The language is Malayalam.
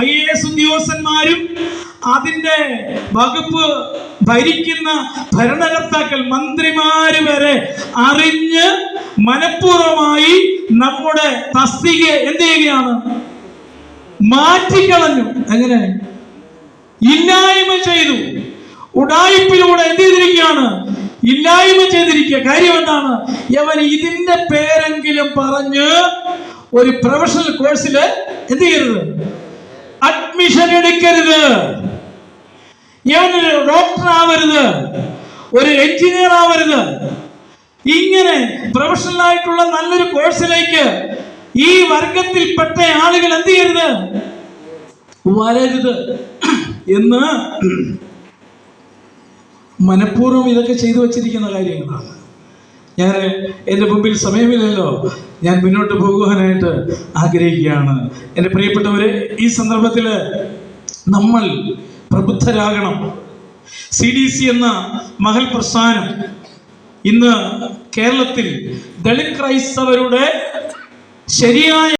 IAS ഉദ്യോഗസ്ഥന്മാരും അതിന്റെ വകുപ്പ് ഭരിക്കുന്ന ഭരണകർത്താക്കൾ, മന്ത്രിമാര് വരെ അറിഞ്ഞ് മനഃപൂർവമായി നമ്മുടെ തസ്തിക എന്ത് ചെയ്യുകയാണ്? മാറ്റിക്കളഞ്ഞു. എങ്ങനെ? ഇല്ലായ്മ ചെയ്തു. ഉഡായിപ്പിലൂടെ എന്ത് ചെയ്തിരിക്കുകയാണ്? ഇല്ലായ്മ ചെയ്തിരിക്കുക. കാര്യം എന്താണ്? യവൻ ഇതിന്റെ പേരെങ്കിലും പറഞ്ഞ് ഒരു പ്രൊഫഷണൽ കോഴ്സിൽ എന്ത് ചെയ്യരുത്? അഡ്മിഷൻ എടുക്കരുത്. യവനൊരു ഡോക്ടർ ആവരുത്, ഒരു എഞ്ചിനീയർ ആവരുത്. ഇങ്ങനെ പ്രൊഫഷണൽ ആയിട്ടുള്ള നല്ലൊരു കോഴ്സിലേക്ക് ഈ വർഗത്തിൽപ്പെട്ട ആളുകൾ എന്ത് ചെയ്യരുത്? വരരുത് എന്ന് മനഃപൂർവ്വം ഇതൊക്കെ ചെയ്തു വച്ചിരിക്കുന്ന കാര്യങ്ങളാണ്. ഞാൻ എൻ്റെ മുമ്പിൽ സമയമില്ലല്ലോ, ഞാൻ മുന്നോട്ട് പോകുവാനായിട്ട് ആഗ്രഹിക്കുകയാണ്. എൻ്റെ പ്രിയപ്പെട്ടവരെ, ഈ സന്ദർഭത്തിൽ നമ്മൾ പ്രബുദ്ധരാകണം. CDC എന്ന മഹൽ പ്രസ്ഥാനം ഇന്ന് കേരളത്തിൽ ദളിത് ക്രൈസ്തവരുടെ ശരിയായ